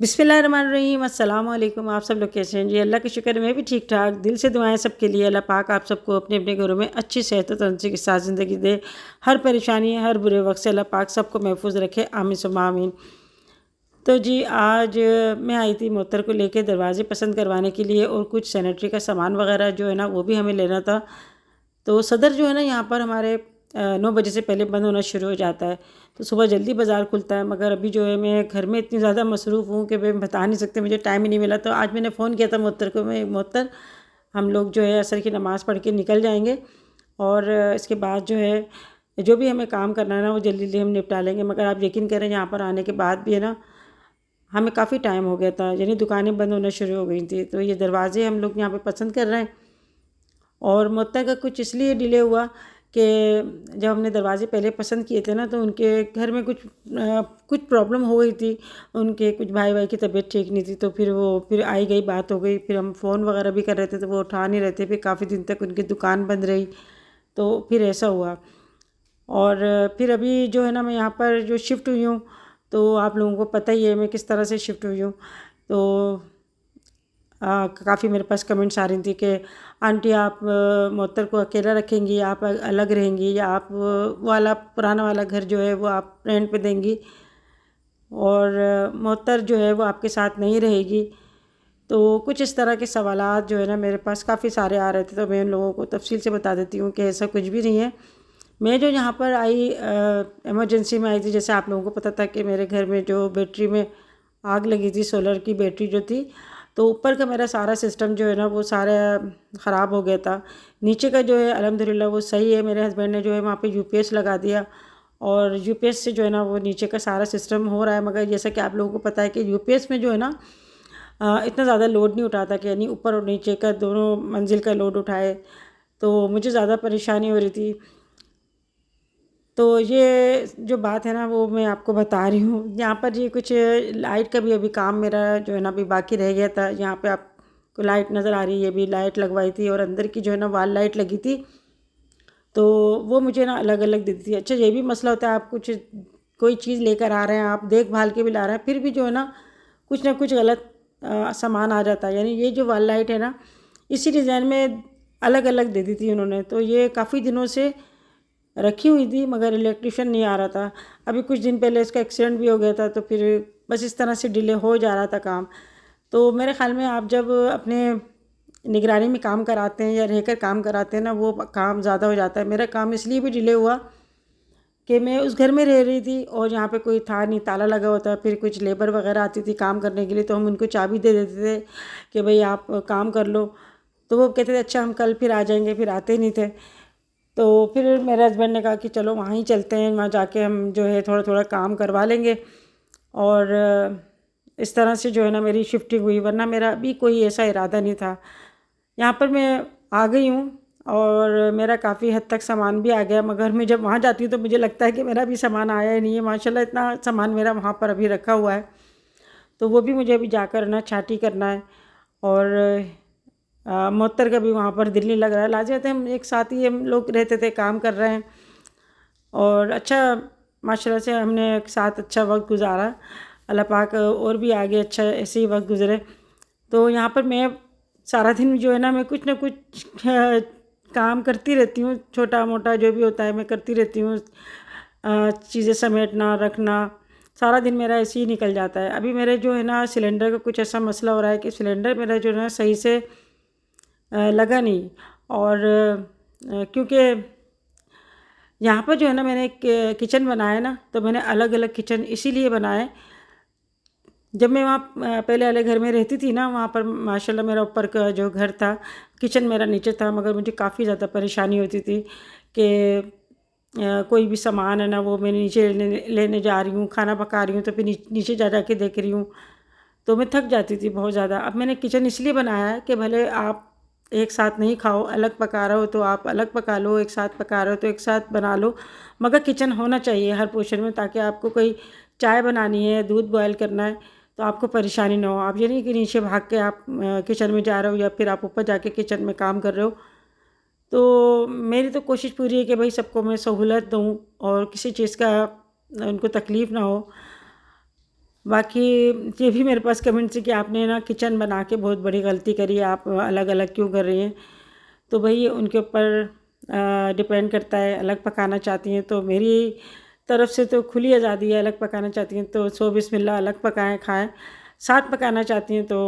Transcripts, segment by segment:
बिस्मिल्लाहिर्रहमानिर्रहीम, अस्सलाम वालेकुम। आप सब लोग कैसे हैं जी? अल्लाह का शुक्र है मैं भी ठीक ठाक। दिल से दुआएं सबके लिए। अल्लाह पाक आप सबको अपने अपने घरों में अच्छी सेहत और तंदुरुस्ती के साथ ज़िंदगी दे। हर परेशानी हर बुरे वक्त से अल्लाह पाक सबको महफूज रखे, आमीन सुम्मा आमीन। तो जी आज मैं आई थी मोहत्तर को लेके दरवाज़े पसंद करवाने के लिए, और कुछ सैनिटरी का सामान वगैरह जो है ना वो भी हमें लेना था। तो सदर जो है ना यहाँ पर हमारे 9 बजे से पहले बंद होना शुरू हो जाता है। तो सुबह जल्दी बाज़ार खुलता है, मगर अभी जो है मैं घर में इतनी ज़्यादा मसरूफ़ हूँ कि मैं बता नहीं सकती, मुझे टाइम ही नहीं मिला। तो आज मैंने फ़ोन किया था मोहत्तर को, मैं मोहत्तर हम लोग जो है असर की नमाज़ पढ़ के निकल जाएंगे, और इसके बाद जो है जो भी हमें काम करना है ना वो जल्दी जल्दी हम निपटा लेंगे। मगर आप यकीन करें यहाँ पर आने के बाद भी है ना हमें काफ़ी टाइम हो गया था, यानी दुकानें बंद होना शुरू हो गई थी। तो ये दरवाज़े हम लोग यहाँ पे पसंद कर रहे हैं, और मुझतक का कुछ इसलिए डिले हुआ कि जब हमने दरवाज़े पहले पसंद किए थे ना तो उनके घर में कुछ प्रॉब्लम हो गई थी। उनके कुछ भाई की तबीयत ठीक नहीं थी, तो फिर आई गई बात हो गई। फिर हम फ़ोन वगैरह भी कर रहे थे तो वो उठा नहीं रहे थे। फिर काफ़ी दिन तक उनकी दुकान बंद रही, तो फिर ऐसा हुआ। और फिर अभी जो है ना मैं यहाँ पर जो शिफ्ट हुई हूँ, तो आप लोगों को पता ही है मैं किस तरह से शिफ्ट हुई हूँ। तो काफ़ी मेरे पास कमेंट्स आ रही थी कि आंटी आप मोहत्तर को अकेला रखेंगी, आप अलग रहेंगी, या आप वाला पुराना वाला घर जो है वो आप रेंट पे देंगी, और मोहत्तर जो है वो आपके साथ नहीं रहेगी। तो कुछ इस तरह के सवालात जो है ना मेरे पास काफ़ी सारे आ रहे थे। तो मैं उन लोगों को तफसील से बता देती हूँ कि ऐसा कुछ भी नहीं है। मैं जो यहाँ पर आई इमरजेंसी में आई थी। जैसे आप लोगों को पता था कि मेरे घर में जो बैटरी में आग लगी थी, सोलर की बैटरी जो थी, तो ऊपर का मेरा सारा सिस्टम जो है ना वो सारा ख़राब हो गया था। नीचे का जो है अल्हम्दुलिल्लाह वो सही है। मेरे हस्बैंड ने जो है वहाँ पे यूपीएस लगा दिया, और यूपीएस से जो है ना वो नीचे का सारा सिस्टम हो रहा है। मगर जैसा कि आप लोगों को पता है कि यूपीएस में जो है ना इतना ज़्यादा लोड नहीं उठाता कि यानी ऊपर और नीचे का दोनों मंजिल का लोड उठाए, तो मुझे ज़्यादा परेशानी हो रही थी। तो ये जो बात है ना वो मैं आपको बता रही हूँ। यहाँ पर ये कुछ लाइट का भी अभी काम मेरा जो है ना अभी बाकी रह गया था। यहाँ पे आपको लाइट नज़र आ रही है, ये भी लाइट लगवाई थी, और अंदर की जो है ना वॉल लाइट लगी थी, तो वो मुझे ना अलग अलग देती थी। अच्छा, ये भी मसला होता है, आप कोई चीज़ लेकर आ रहे हैं, आप देखभाल के भी ला रहे हैं, फिर भी जो है ना कुछ गलत सामान आ जाता है। यानी ये जो वॉल लाइट है ना इसी डिज़ाइन में अलग अलग दे दी थी उन्होंने। तो ये काफ़ी दिनों से रखी हुई थी, मगर इलेक्ट्रिशियन नहीं आ रहा था। अभी कुछ दिन पहले इसका एक्सीडेंट भी हो गया था, तो फिर बस इस तरह से डिले हो जा रहा था काम। तो मेरे ख़्याल में आप जब अपने निगरानी में काम कराते हैं या रहकर काम कराते हैं ना वो काम ज़्यादा हो जाता है। मेरा काम इसलिए भी डिले हुआ कि मैं उस घर में रह रही थी, और यहाँ पे कोई था नहीं, ताला लगा हुआ था। फिर कुछ लेबर वगैरह आती थी काम करने के लिए, तो हम उनको चाबी दे देते थे कि भाई आप काम कर लो। तो वो कहते थे अच्छा हम कल फिर आ जाएंगे, फिर आते नहीं थे। तो फिर मेरे हस्बैंड ने कहा कि चलो वहाँ ही चलते हैं, वहाँ जाके हम जो है थोड़ा थोड़ा काम करवा लेंगे। और इस तरह से जो है ना मेरी शिफ्टिंग हुई, वरना मेरा अभी कोई ऐसा इरादा नहीं था। यहाँ पर मैं आ गई हूँ, और मेरा काफ़ी हद तक सामान भी आ गया। मगर मैं जब वहाँ जाती हूँ तो मुझे लगता है कि मेरा भी सामान आया ही नहीं है। माशाल्लाह इतना सामान मेरा वहाँ पर अभी रखा हुआ है, तो वो भी मुझे अभी जाकर ना छांटी करना है। और मुअत्तर का भी वहाँ पर दिल नहीं लग रहा है। लाजत हम एक साथ ही हम लोग रहते थे, काम कर रहे हैं, और अच्छा माशाल्लाह से हमने एक साथ अच्छा वक्त गुजारा। अल्लाह पाक और भी आगे अच्छा ऐसे ही वक्त गुजरे। तो यहाँ पर मैं सारा दिन जो है ना मैं कुछ ना कुछ काम करती रहती हूँ, छोटा मोटा जो भी होता है मैं करती रहती हूँ। चीज़ें समेटना रखना, सारा दिन मेरा ऐसे ही निकल जाता है। अभी मेरे जो है ना सिलेंडर का कुछ ऐसा मसला हो रहा है कि सिलेंडर मेरा जो है ना सही से लगा नहीं। और क्योंकि यहाँ पर जो है ना मैंने एक किचन बनाया ना, तो मैंने अलग अलग किचन इसीलिए बनाए। जब मैं वहाँ पहले वाले घर में रहती थी ना, वहाँ पर माशाल्लाह मेरा ऊपर का जो घर था, किचन मेरा नीचे था, मगर मुझे काफ़ी ज़्यादा परेशानी होती थी कि कोई भी सामान है ना वो मैं नीचे लेने जा रही हूँ, खाना पका रही हूँ, तो फिर नीचे जा के देख रही हूँ, तो मैं थक जाती थी बहुत ज़्यादा। अब मैंने किचन इसलिए बनाया है कि भले आप एक साथ नहीं खाओ, अलग पका रहे हो तो आप अलग पका लो, एक साथ पका रहे हो तो एक साथ बना लो, मगर किचन होना चाहिए हर पोर्शन में, ताकि आपको कोई चाय बनानी है, दूध बॉयल करना है, तो आपको परेशानी ना हो। आप ये नहीं कि नीचे भाग के आप किचन में जा रहे हो, या फिर आप ऊपर जाके किचन में काम कर रहे हो। तो मेरी तो कोशिश पूरी है कि भाई सबको मैं सहूलत दूँ, और किसी चीज़ का उनको तकलीफ़ ना हो। बाकी ये भी मेरे पास कमेंट्स है कि आपने ना किचन बना के बहुत बड़ी गलती करी, आप अलग अलग क्यों कर रही हैं। तो भाई उनके ऊपर डिपेंड करता है, अलग पकाना चाहती हैं तो मेरी तरफ से तो खुली आज़ादी है, अलग पकाना चाहती हैं तो सो बिस्मिल्लाह अलग पकाएं खाएं, साथ पकाना चाहती हैं तो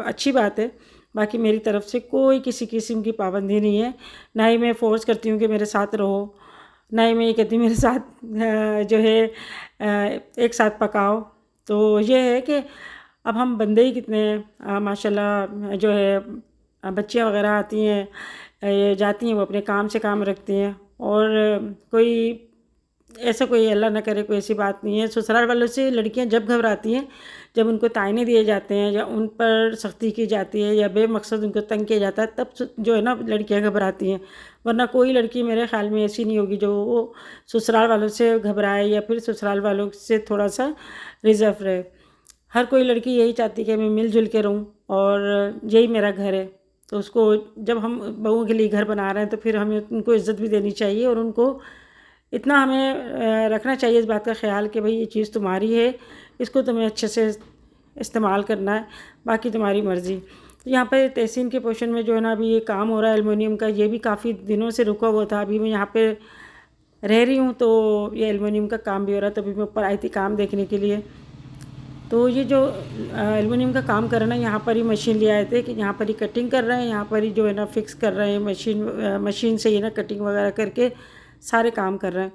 अच्छी बात है। बाकी मेरी तरफ से कोई किसी किस्म की पाबंदी नहीं है, ना ही मैं फ़ोर्स करती हूँ कि मेरे साथ रहो, ना ही मैं ये कहती हूँ मेरे साथ जो है एक साथ पकाओ। तो ये है कि अब हम बंदे ही कितने हैं, माशाल्लाह जो है बच्चियाँ वगैरह आती हैं, ये जाती हैं, वो अपने काम से काम रखती हैं, और कोई ऐसा कोई अल्लाह ना करे कोई ऐसी बात नहीं है। ससुराल वालों से लड़कियां जब घबराती हैं, जब उनको ताने दिए जाते हैं या उन पर सख्ती की जाती है या बेमकसद उनको तंग किया जाता है, तब जो है ना लड़कियां घबराती हैं, वरना कोई लड़की मेरे ख्याल में ऐसी नहीं होगी जो वो ससुराल वालों से घबराए या फिर ससुराल वालों से थोड़ा सा रिजर्व रहे। हर कोई लड़की यही चाहती है कि मैं मिलजुल के रहूँ और यही मेरा घर है। तो उसको जब हम बहुओं के लिए घर बना रहे हैं तो फिर हमें उनको इज़्ज़त भी देनी चाहिए और उनको इतना हमें रखना चाहिए इस बात का ख्याल कि भाई ये चीज़ तुम्हारी है, इसको तुम्हें अच्छे से इस्तेमाल करना है, बाकी तुम्हारी मर्ज़ी। तो यहाँ पर तहसीन के पोर्शन में जो है ना अभी ये काम हो रहा है एलुमिनियम का, ये भी काफ़ी दिनों से रुका हुआ था। अभी मैं यहाँ पे रह रही हूँ तो ये एलुमिनियम का काम भी हो रहा है, तो अभी मैं ऊपर आई थी काम देखने के लिए। तो ये जो एलुमिनियम का काम कर रहे हैं यहाँ पर ही मशीन ले आए थे कि यहाँ पर ही कटिंग कर रहे हैं, यहाँ पर ही जो है ना फिक्स कर रहे हैं, मशीन से ही ना कटिंग वगैरह करके सारे काम कर रहे हैं।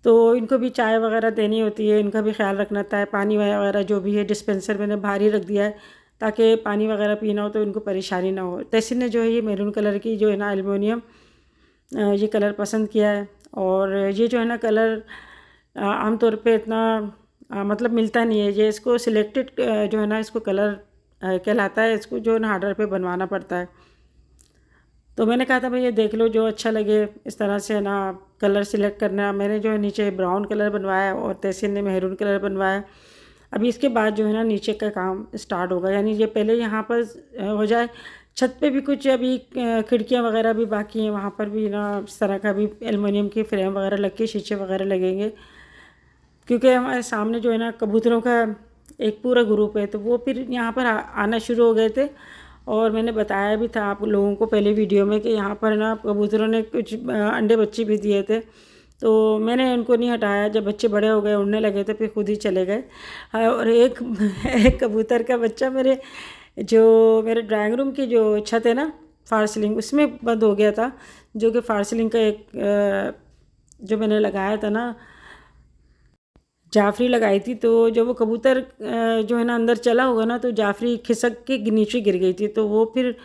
तो इनको भी चाय वगैरह देनी होती है, इनका भी ख्याल रखना होता है। पानी वगैरह जो भी है डिस्पेंसर मैंने बाहर ही रख दिया है ताकि पानी वगैरह पीना हो तो इनको परेशानी ना हो। तहसीन ने जो है ये मैरून कलर की जो है ना एलुमिनियम ये कलर पसंद किया है, और ये जो है ना कलर आमतौर पे इतना मतलब मिलता नहीं है। ये इसको सिलेक्टेड जो है ना इसको कलर कहलाता है, इसको जो है ना ऑर्डर पे बनवाना पड़ता है। तो मैंने कहा था भाई ये देख लो जो अच्छा लगे इस तरह से ना कलर सिलेक्ट करना। मैंने जो है नीचे ब्राउन कलर बनवाया और तहसीन ने मेहरून कलर बनवाया। अभी इसके बाद जो है ना नीचे का काम स्टार्ट होगा, यानी ये पहले यहाँ पर हो जाए। छत पे भी कुछ अभी खिड़कियाँ वगैरह भी बाकी हैं, वहाँ पर भी ना इस तरह का भी एलुमिनियम की फ्रेम वगैरह लग के शीशे वगैरह लगेंगे, क्योंकि हमारे सामने जो है ना कबूतरों का एक पूरा ग्रुप है, तो वो फिर यहाँ पर आना शुरू हो गए थे। और मैंने बताया भी था आप लोगों को पहले वीडियो में कि यहाँ पर ना कबूतरों ने कुछ अंडे बच्चे भी दिए थे, तो मैंने उनको नहीं हटाया। जब बच्चे बड़े हो गए उड़ने लगे तो फिर खुद ही चले गए। और एक एक कबूतर का बच्चा मेरे ड्राइंग रूम की जो छत है ना फार सीलिंग उसमें बंद हो गया था, जो कि फार सीलिंग का एक जो मैंने लगाया था ना जाफरी लगाई थी, तो जब वो कबूतर जो है ना अंदर चला होगा ना तो जाफरी खिसक के नीचे गिर गई थी। तो वो फिर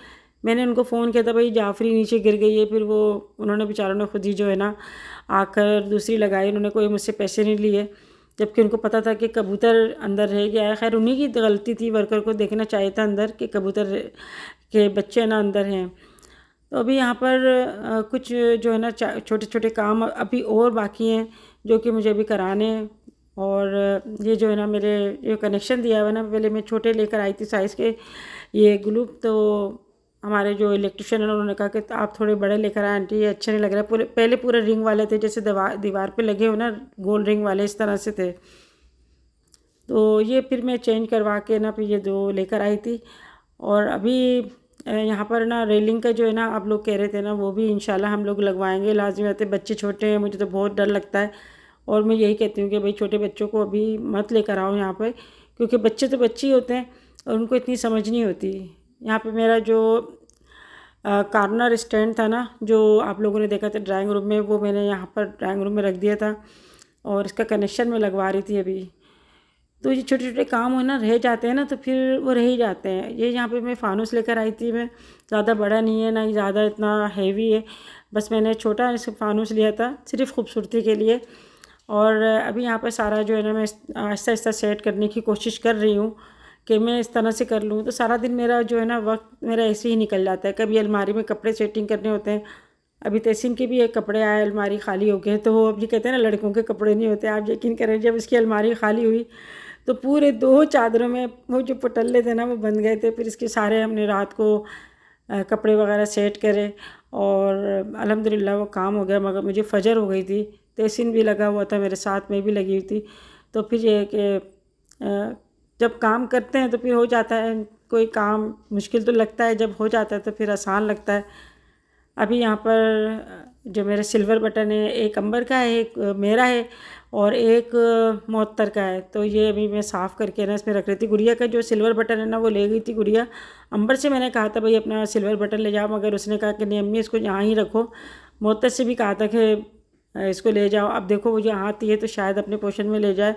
मैंने उनको फ़ोन किया था भाई जाफरी नीचे गिर गई है, फिर वो उन्होंने बेचारों ने खुद ही जो है ना आकर दूसरी लगाई। उन्होंने कोई मुझसे पैसे नहीं लिए, जबकि उनको पता था कि कबूतर अंदर रह गया है। खैर उन्हीं की गलती थी, वर्कर को देखना चाहिए था अंदर कि कबूतर के बच्चे ना अंदर हैं। तो अभी यहाँ पर कुछ जो है ना छोटे छोटे काम अभी और बाकी हैं जो कि मुझे अभी कराने हैं। और ये जो है ना मेरे ये कनेक्शन दिया हुआ है ना, पहले मैं छोटे लेकर आई थी साइज़ के ये ग्लू, तो हमारे जो इलेक्ट्रिशियन है उन्होंने कहा कि आप थोड़े बड़े लेकर आए आंटी, ये अच्छे नहीं लग रहा। पहले पूरे रिंग वाले थे, जैसे दीवार पे लगे हो ना गोल रिंग वाले, इस तरह से थे। तो ये फिर मैं चेंज करवा के ना फिर ये दो लेकर आई थी। और अभी यहाँ पर ना रेलिंग का जो है ना आप लोग कह रहे थे ना, वो भी इंशाल्लाह हम लोग लगवाएंगे। लाजमी बात है, बच्चे छोटे हैं, मुझे तो बहुत डर लगता है। और मैं यही कहती हूँ कि भाई छोटे बच्चों को अभी मत लेकर आओ यहाँ पर, क्योंकि बच्चे तो बच्चे ही होते हैं और उनको इतनी समझ नहीं होती। यहाँ पे मेरा जो कॉर्नर स्टैंड था ना जो आप लोगों ने देखा था ड्राइंग रूम में, वो मैंने यहाँ पर ड्राइंग रूम में रख दिया था और इसका कनेक्शन मैं लगवा रही थी अभी। तो ये छोटे छोटे काम हो ना रह जाते हैं ना, तो फिर वो रह ही जाते हैं। ये यहाँ पे मैं फ़ानूस लेकर आई थी, मैं ज़्यादा बड़ा नहीं है ना ही ज़्यादा इतना हैवी है, बस मैंने छोटा इस फ़ानूस लिया था सिर्फ खूबसूरती के लिए। और अभी यहाँ पर सारा जो है ना मैं आहिस्ता आहिस्ता सेट करने की कोशिश कर रही हूँ कि मैं इस तरह से कर लूँ। तो सारा दिन मेरा जो है ना वक्त मेरा ऐसे ही निकल जाता है। कभी अलमारी में कपड़े सेटिंग करने होते हैं, अभी तहसीन के भी एक कपड़े आए, अलमारी खाली हो गए। तो वो अब ये कहते हैं ना लड़कों के कपड़े नहीं होते, आप यकीन करें जब इसकी अलमारी खाली हुई तो पूरे 2 चादरों में वो जो पटल्ले थे ना वो बन गए थे। फिर इसके सारे हमने रात को कपड़े वगैरह सेट करे और अल्हम्दुलिल्लाह वो काम हो गया। मगर मुझे फजर हो गई थी, तहसीन भी लगा हुआ था मेरे साथ, मैं भी लगी हुई थी। तो फिर ये कि जब काम करते हैं तो फिर हो जाता है, कोई काम मुश्किल तो लगता है, जब हो जाता है तो फिर आसान लगता है। अभी यहाँ पर जो मेरा सिल्वर बटन है, एक अंबर का है, एक मेरा है और एक मोहत्तर का है। तो ये अभी मैं साफ़ करके ना इसमें रख रही थी। गुड़िया का जो सिल्वर बटन है ना वो ले गई थी गुड़िया। अंबर से मैंने कहा था भाई अपना सिल्वर बटन ले जाओ, मगर उसने कहा कि नहीं अम्मी इसको यहाँ ही रखो। मोहत्तर से भी कहा था कि इसको ले जाओ। अब देखो वो यहाँ आती है तो शायद अपने पोर्शन में ले जाए।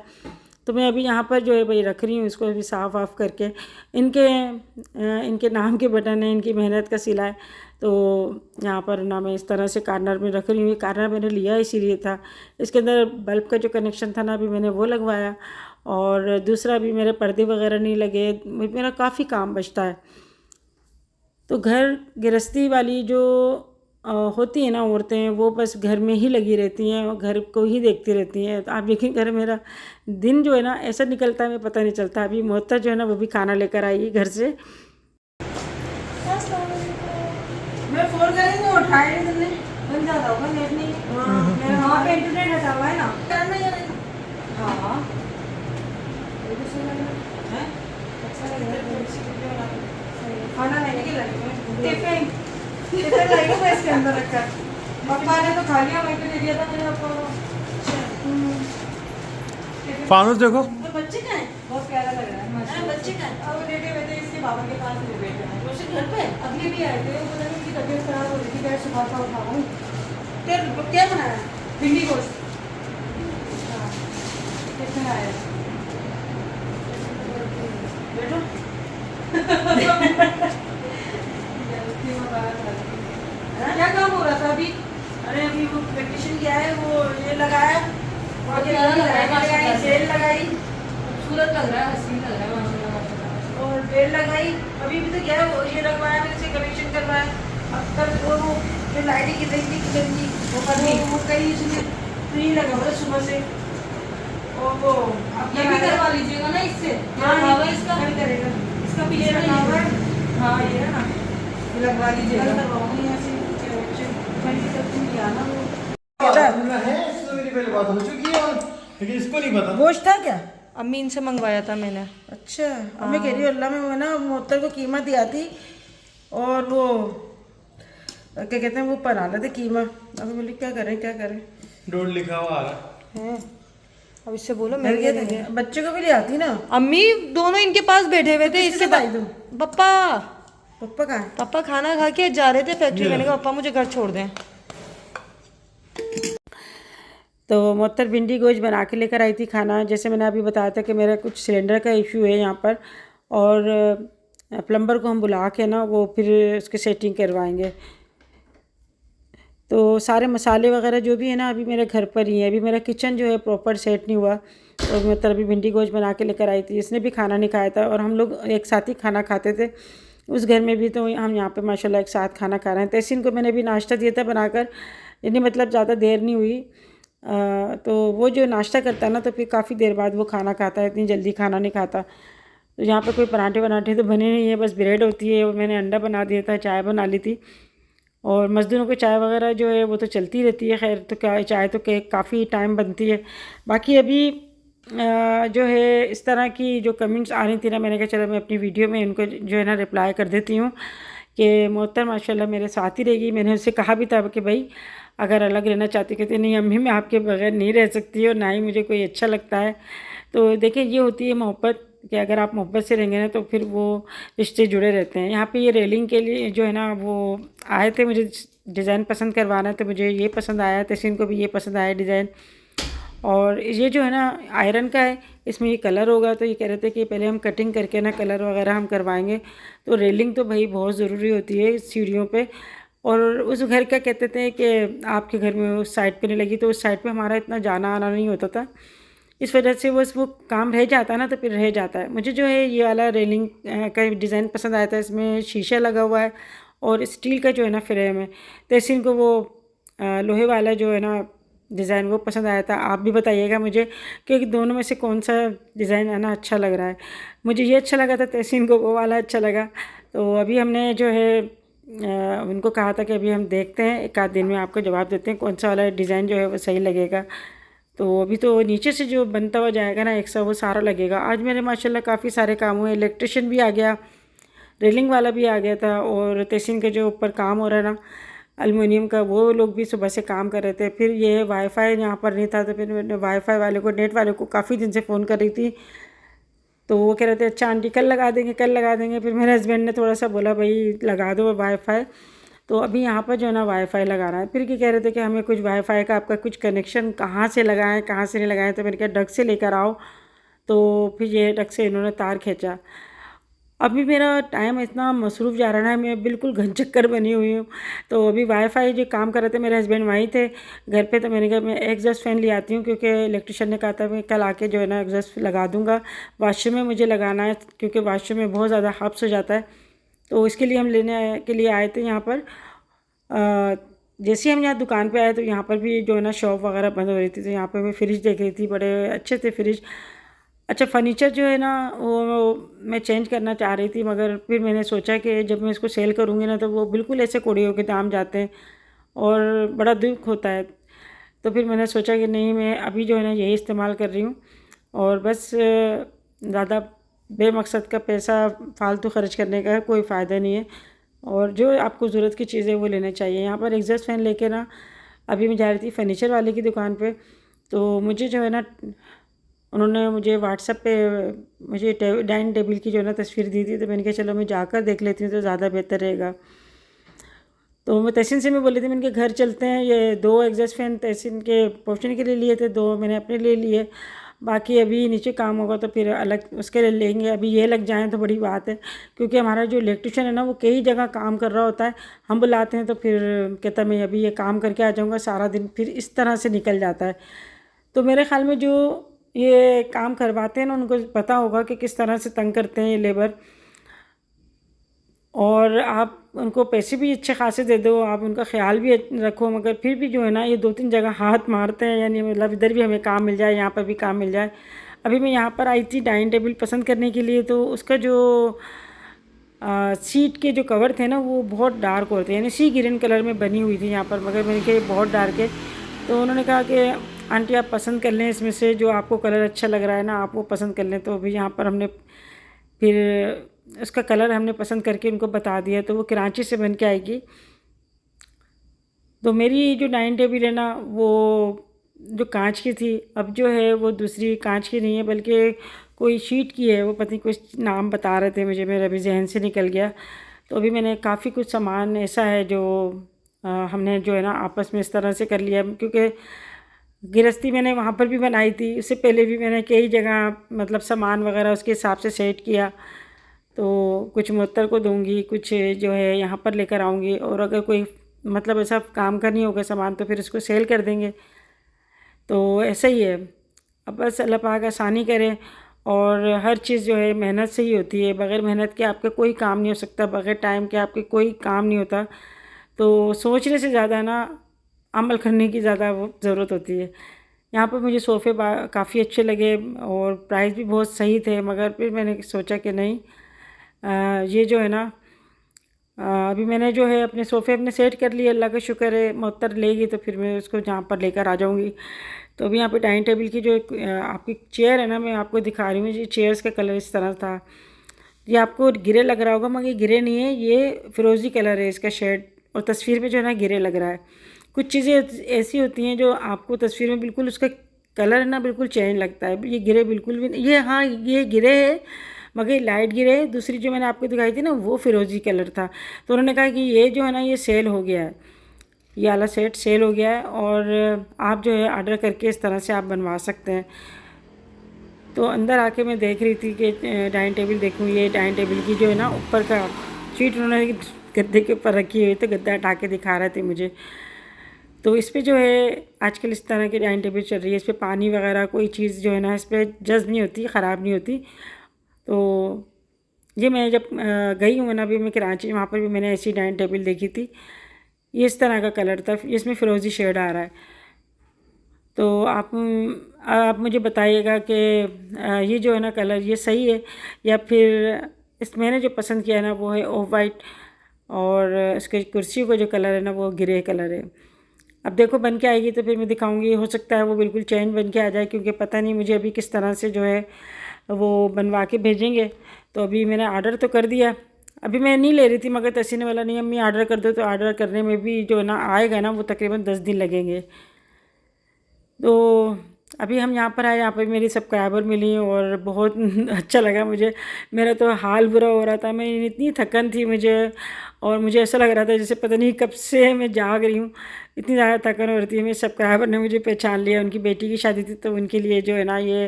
तो मैं अभी यहाँ पर जो है भाई रख रही हूँ इसको अभी साफ़ वाफ़ करके। इनके नाम के बटन है, इनकी मेहनत का सिला है। तो यहाँ पर ना मैं इस तरह से कार्नर में रख रही हूँ। ये कार्नर मैंने लिया इसीलिए था, इसके अंदर बल्ब का जो कनेक्शन था ना अभी मैंने वो लगवाया, और दूसरा भी मेरे पर्दे वगैरह नहीं लगे। मेरा काफ़ी काम बचता है। तो घर गृहस्थी वाली जो होती है ना औरतें, वो बस घर में ही लगी रहती हैं और घर को ही देखती रहती हैं। तो आप देखिए घर मेरा दिन जो है ना ऐसा निकलता है, मैं पता नहीं चलता। अभी मोहत्तर जो है ना वो भी खाना लेकर आई घर से। मैं फोन करेंगे उठाए नहीं तुमने, बन जाता होगा नेट नहीं। मेरा वहाँ पे इंटरनेट हटा हुआ है ना। हाँ खाना लेने के लगे टिफिन लाई हूँ मैं इसके अंदर रखकर। पापा ने तो खा लिया, मैं तो दे दिया था मैंने पापा को। फानुस देखो तो बच्चे का है, बहुत प्यारा लग रहा है। बच्चे का है, अब लेटे हुए थे इसके बाबा के पास में बैठे हैं। उसे घर पे अभी भी आए थे, वो पता नहीं उनकी तबीयत खराब हो रही थी, मैं सुबह का उठा हूँ। क्या बनाया? भिंडी गोश्त। हाँ कितने आए बैठो। क्या काम हो रहा था अभी? अरे अभी वो प्रैक्टिशन किया है, वो ये लगाया और सेल लगाई, खूबसूरत लग रहा है, हसीन लग रहा है और बेल लगाई। अभी भी तो क्या है वो ये लगवाया, मैंने से कनेक्शन करवाया। अब कल वो जो लाइटिंग की थी किचन की वो कहीं इसमें नहीं लगा हुआ सुबह से। और वो अब ये भी करवा लीजिएगा ना इससे। हाँ इसका करेगा, इसका पीछे रखा हुआ है। हाँ ये है ना, लगवा लीजिएगा। करवाऊंगी ऐसे मेरी बात हो चुकी है लेकिन इसको नहीं पता। गोश्त था क्या? अम्मी इनसे मंगवाया था मैंने। अच्छा हमें कह रही है अल्लाह में ना मोहत्तर को कीमा दिया थी और वो क्या कहते हैं वो बना रहे थे कीमा। अब बोली क्या करें डोड लिखा हुआ आ रहा है। अब इससे बोलो मिल गया था, बच्चे को भी ले आती ना। अम्मी दोनों इनके पास बैठे हुए थे, इसके भाई तुम पप्पा पप्पा कहाँ है? पापा खाना खा के जा रहे थे फैक्ट्री। मैंने कहा पापा मुझे घर छोड़ दें। तो मोहत्तर भिंडी गोश्त बना के लेकर आई थी खाना। जैसे मैंने अभी बताया था कि मेरा कुछ सिलेंडर का इशू है यहाँ पर, और प्लम्बर को हम बुला के ना वो फिर उसकी सेटिंग करवाएंगे। तो सारे मसाले वगैरह जो भी है ना अभी मेरे घर पर ही है। अभी मेरा किचन जो है प्रॉपर सेट नहीं हुआ। तो मोहत्तर अभी भिंडी गोश्त बना के लेकर आई थी, इसने भी खाना नहीं खाया था और हम लोग एक साथ ही खाना खाते थे उस घर में भी। तो हम यहाँ पे माशाल्लाह एक साथ खाना खा रहे हैं। तहसीन को मैंने भी नाश्ता दिया था बनाकर, यानी मतलब ज़्यादा देर नहीं हुई। तो वो जो नाश्ता करता है ना तो फिर काफ़ी देर बाद वो खाना खाता है, इतनी जल्दी खाना नहीं खाता। तो यहाँ पर कोई पराठे वराठे तो बने नहीं है, बस ब्रेड होती है। मैंने अंडा बना दिया था, चाय बना ली थी, और मज़दूरों को चाय वगैरह जो है वो तो चलती रहती है। खैर तो क्या चाय तो काफ़ी टाइम बनती है। बाकी अभी जो है इस तरह की जो कमेंट्स आ रही थी ना, मैंने कहा चलो मैं अपनी वीडियो में इनको जो है ना रिप्लाई कर देती हूँ कि मोहत्तर माशाल्लाह मेरे साथ ही रहेगी। मैंने उससे कहा भी था कि भाई अगर अलग रहना चाहती, कहते नहीं अम्मी मैं आपके बगैर नहीं रह सकती और ना ही मुझे कोई अच्छा लगता है। तो देखिए ये होती है मोहब्बत कि अगर आप मोहब्बत से रहेंगे ना तो फिर वो रिश्ते जुड़े रहते हैं। यहाँ पे ये रेलिंग के लिए जो है ना वो आए थे, मुझे डिज़ाइन पसंद करवाना है तो मुझे ये पसंद आया, तहसीन को भी ये पसंद आया डिज़ाइन। और ये जो है ना आयरन का है, इसमें ये कलर होगा। तो ये कह रहे थे कि पहले हम कटिंग करके ना कलर वगैरह हम करवाएंगे। तो रेलिंग तो भाई बहुत ज़रूरी होती है सीढ़ियों पे। और उस घर का कहते थे कि आपके घर में उस साइड पे नहीं लगी, तो उस साइड पे हमारा इतना जाना आना नहीं होता था, इस वजह से वो काम रह जाता है ना, तो फिर रह जाता है। मुझे जो है ये वाला रेलिंग का डिज़ाइन पसंद आया था। इसमें शीशा लगा हुआ है और स्टील का जो है ना फ्रेम है। तहसीन को वो लोहे वाला जो है ना डिज़ाइन वो पसंद आया था। आप भी बताइएगा मुझे कि दोनों में से कौन सा डिज़ाइन है ना अच्छा लग रहा है। मुझे ये अच्छा लगा था, तहसीन को वो वाला अच्छा लगा। तो अभी हमने जो है उनको कहा था कि अभी हम देखते हैं, एक आध दिन में आपको जवाब देते हैं कौन सा वाला डिज़ाइन जो है वो सही लगेगा। तो अभी तो नीचे से जो बनता हुआ जाएगा ना एक्स्ट्रा वो सारा लगेगा। आज मेरे माशाल्लाह काफ़ी सारे काम हुए, इलेक्ट्रिशियन भी आ गया, रेलिंग वाला भी आ गया था, और तहसीन के जो ऊपर काम हो रहा है ना एल्युमिनियम का, वो लोग भी सुबह से काम कर रहे थे। फिर ये वाईफाई यहाँ पर नहीं था, तो फिर मैंने वाईफाई वाले को, नेट वाले को काफ़ी दिन से फ़ोन कर रही थी, तो वो कह रहे थे अच्छा आंटी कल लगा देंगे, कल लगा देंगे। फिर मेरे हस्बैंड ने थोड़ा सा बोला भाई लगा दो वाईफाई, तो अभी यहाँ पर जो है ना वाईफाई लगा रहा है। फिर क्या कह रहे थे कि हमें कुछ वाईफाई का आपका कुछ कनेक्शन कहाँ से लगाएं, कहाँ से नहीं लगाएं, तो मैंने कहा डग से लेकर आओ। तो फिर ये डग से इन्होंने तार खींचा। अभी मेरा टाइम इतना मसरूफ़ जा रहा है ना, मैं बिल्कुल घनचक्कर बनी हुई हूँ। तो अभी वाईफाई जो काम कर रहे थे, मेरे हस्बैंड वहीं थे घर पे, तो मैंने कहा मैं एग्जॉस्ट फ़ैन ले आती हूँ, क्योंकि इलेक्ट्रिशियन ने कहा था मैं कल आके जो है ना एग्जॉस्ट लगा दूँगा। वाशरूम में मुझे लगाना है, क्योंकि वाशरूम में बहुत ज़्यादा हब्स हो जाता है, तो इसके लिए हम लेने के लिए आए थे यहाँ पर। जैसे हम यहाँ दुकान पे आए तो यहाँ पर भी जो है ना शॉप वगैरह बंद हो रही थी, तो यहाँ पे मैं फ़्रिज देख रही थी, बड़े अच्छे थे फ्रिज। अच्छा फ़र्नीचर जो है ना वो मैं चेंज करना चाह रही थी, मगर फिर मैंने सोचा कि जब मैं इसको सेल करूँगी ना तो वो बिल्कुल ऐसे कोड़ियों के दाम जाते हैं और बड़ा दुख होता है। तो फिर मैंने सोचा कि नहीं, मैं अभी जो है ना यही इस्तेमाल कर रही हूँ, और बस ज़्यादा बेमकसद का पैसा फालतू खर्च करने का कोई फ़ायदा नहीं है, और जो आपको ज़रूरत की चीज़ें वो लेना चाहिए। यहाँ पर एग्जॉस्ट फ़ैन लेके ना अभी मैं जा रही थी फर्नीचर वाले की दुकान पे, तो मुझे जो है ना उन्होंने मुझे व्हाट्सएप पे मुझे डाइनिंग टेबल की जो है ना तस्वीर दी थी, तो मैंने कहा चलो मैं जाकर देख लेती हूँ तो ज़्यादा बेहतर रहेगा। तो मैं तहसीन से मैं बोली थी, मैंने कहा घर चलते हैं, ये 2 एग्जॉस्ट फ़ैन तहसीन के पोर्शन के लिए लिए थे, 2 मैंने अपने लिए लिए, बाकी अभी नीचे काम होगा तो फिर अलग उसके लिए लेंगे। अभी ये लग जाएँ तो बड़ी बात है, क्योंकि हमारा जो इलेक्ट्रिशियन है ना वो कई जगह काम कर रहा होता है, हम बुलाते हैं तो फिर कहता है मैं अभी ये काम करके आ जाऊँगा, सारा दिन फिर इस तरह से निकल जाता है। तो मेरे ख़्याल में जो ये काम करवाते हैं ना उनको पता होगा कि किस तरह से तंग करते हैं ये लेबर, और आप उनको पैसे भी अच्छे खासे दे दो, आप उनका ख्याल भी रखो, मगर फिर भी जो है ना ये 2-3 जगह हाथ मारते हैं, यानी मतलब इधर भी हमें काम मिल जाए, यहाँ पर भी काम मिल जाए। अभी मैं यहाँ पर आई थी डाइनिंग टेबल पसंद करने के लिए, तो उसका जो सीट के जो कवर थे ना वो बहुत डार्क होते हैं, यानी सी ग्रीन कलर में बनी हुई थी यहाँ पर, मगर मैंने कहा ये बहुत डार्क है। तो उन्होंने कहा कि आंटी आप पसंद कर लें, इसमें से जो आपको कलर अच्छा लग रहा है ना आप वो पसंद कर लें। तो अभी यहाँ पर हमने फिर उसका कलर हमने पसंद करके उनको बता दिया, तो वो कराची से बन के आएगी। तो मेरी जो डाइनिंग टेबल है ना वो जो कांच की थी, अब जो है वो दूसरी कांच की नहीं है बल्कि कोई शीट की है, वो पता नहीं कुछ नाम बता रहे थे मुझे, मेरे अभी जहन से निकल गया। तो अभी मैंने काफ़ी कुछ सामान ऐसा है जो हमने जो है ना आपस में इस तरह से कर लिया, क्योंकि गृहस्थी मैंने वहाँ पर भी बनाई थी, उससे पहले भी मैंने कई जगह मतलब सामान वगैरह उसके हिसाब से सेट किया। तो कुछ मुअत्तर को दूंगी, कुछ जो है यहाँ पर लेकर आऊँगी, और अगर कोई मतलब ऐसा काम का नहीं होगा सामान तो फिर इसको सेल कर देंगे। तो ऐसा ही है, अब बस अल्लाह पाक आसानी करे, और हर चीज़ जो है मेहनत से ही होती है, बग़ैर मेहनत के आपके कोई काम नहीं हो सकता, बग़ैर टाइम के आपके कोई काम नहीं होता। तो सोचने से ज़्यादा ना अमल करने की ज़्यादा वो ज़रूरत होती है। यहाँ पर मुझे सोफ़े काफ़ी अच्छे लगे और प्राइस भी बहुत सही थे, मगर फिर मैंने सोचा कि नहीं ये जो है ना अभी मैंने जो है अपने सोफ़े अपने सेट कर लिए, अल्लाह का शुक्र है। मुअत्तर लेगी तो फिर मैं उसको जहाँ पर लेकर आ जाऊँगी। तो अभी यहाँ पे डाइनिंग टेबल की जो एक आपकी चेयर है ना, मैं आपको दिखा रही हूँ। ये चेयर्स का कलर इस तरह था, ये आपको गिरे लग रहा होगा, मगर ये गिरे नहीं है, ये फ़िरोज़ी कलर है इसका शेड, और तस्वीर में जो है ना गिरे लग रहा है। कुछ चीज़ें ऐसी होती हैं जो आपको तस्वीर में बिल्कुल उसका कलर है ना बिल्कुल चेंज लगता है, ये गिरे बिल्कुल भी नहीं, ये हाँ ये गिरे है मगर लाइट गिरे है। दूसरी जो मैंने आपको दिखाई थी ना वो फ़िरोज़ी कलर था। तो उन्होंने कहा कि ये जो है ना ये सेल हो गया है, ये वाला सेट सेल हो गया है, और आप जो है ऑर्डर करके इस तरह से आप बनवा सकते हैं। तो अंदर आके मैं देख रही थी कि डाइनिंग टेबल देखूँ, ये डाइनिंग टेबल की जो है ना ऊपर का शीट उन्होंने गद्दे के ऊपर रखी हुई, तो गद्दा हटा के दिखा रहे थे मुझे। तो इस पे जो है आजकल इस तरह की डाइनिंग टेबल चल रही है, इस पर पानी वगैरह कोई चीज़ जो है ना इस पर जज़्ब नहीं होती, ख़राब नहीं होती। तो ये मैं जब गई हूँ ना अभी मैं कराची, वहाँ पर भी मैंने ऐसी डाइनिंग टेबल देखी थी, ये इस तरह का कलर था, इसमें फ़िरोज़ी शेड आ रहा है। तो आप मुझे बताइएगा कि ये जो है ना कलर ये सही है, या फिर इस मैंने जो पसंद किया है ना वो है ऑफ वाइट, और इसके कुर्सी का जो कलर है ना वो ग्रे कलर है। अब देखो बन के आएगी तो फिर मैं दिखाऊंगी। हो सकता है वो बिल्कुल चैन बन के आ जाए, क्योंकि पता नहीं मुझे अभी किस तरह से जो है वो बनवा के भेजेंगे। तो अभी मैंने ऑर्डर तो कर दिया, अभी मैं नहीं ले रही थी, मगर तसीने वाला नहीं, अम्मी ऑर्डर कर दो, तो ऑर्डर करने में भी जो ना आएगा ना वो तकरीबन 10 दिन लगेंगे। तो अभी हम यहाँ पर आए, यहाँ पर मेरी सब्सक्राइबर मिली और बहुत अच्छा लगा मुझे। मेरा तो हाल बुरा हो रहा था, मैं इतनी थकन थी मुझे, और मुझे ऐसा लग रहा था जैसे पता नहीं कब से मैं जाग रही हूँ, इतनी ज़्यादा थकन हो रही थी। मेरे सब्सक्राइबर ने मुझे पहचान लिया, उनकी बेटी की शादी थी तो उनके लिए जो है ना ये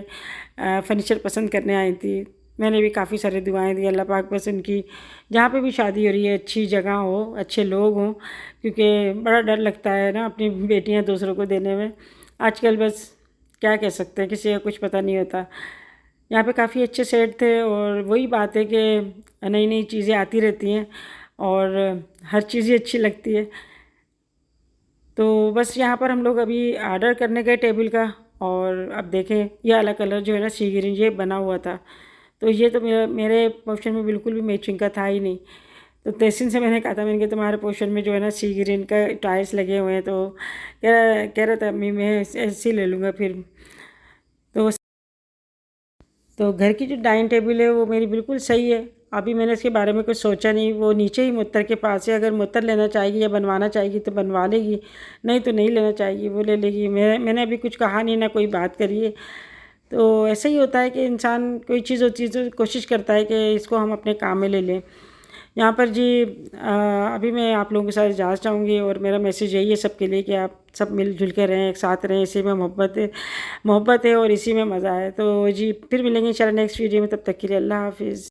फर्नीचर पसंद करने आई थी। मैंने भी काफ़ी सारी दुआएं दी, अल्लाह पाक बस उनकी जहाँ पे भी शादी हो रही है अच्छी जगह हो, अच्छे लोग हों, क्योंकि बड़ा डर लगता है ना अपनी बेटियाँ दूसरों को देने में। आजकल बस क्या कह सकते हैं, किसी का कुछ पता नहीं होता। यहाँ पे काफ़ी अच्छे सेट थे, और वही बात है कि नई नई चीज़ें आती रहती हैं और हर चीज़ ही अच्छी लगती है। तो बस यहाँ पर हम लोग अभी ऑर्डर करने गए टेबल का, और अब देखें ये वाला कलर जो है ना सी ग्रीन ये बना हुआ था, तो ये तो मेरे पोर्शन में बिल्कुल भी मैचिंग का था ही नहीं। तो तहसीन से मैंने कहा था, मैंने कहा तुम्हारे पोर्शन में जो है ना सी ग्रीन का टाइल्स लगे हुए हैं, तो कह रहा था अम्मी मैं ऐसे ही ले लूँगा फिर। तो घर की जो डाइनिंग टेबल है वो मेरी बिल्कुल सही है। अभी मैंने इसके बारे में कुछ सोचा नहीं, वो नीचे ही मुत्तर के पास है, अगर मुत्तर लेना चाहेगी या बनवाना चाहेगी तो बनवा लेगी, नहीं तो नहीं लेना चाहेगी वो ले लेगी। मैंने अभी कुछ कहा नहीं, ना कोई बात करी है। तो ऐसा ही होता है कि इंसान कोई चीज़ होती है तो कोशिश करता है कि इसको हम अपने काम में ले लें। यहाँ पर जी अभी मैं आप लोगों के साथ इजाज़त चाहूँगी, और मेरा मैसेज यही है सबके लिए कि आप सब मिलजुल के रहें, एक साथ रहें, इसी में मोहब्बत है और इसी में मज़ा है। तो जी फिर मिलेंगे इंशाल्लाह नेक्स्ट वीडियो में, तब तक के लिए अल्लाह हाफिज़।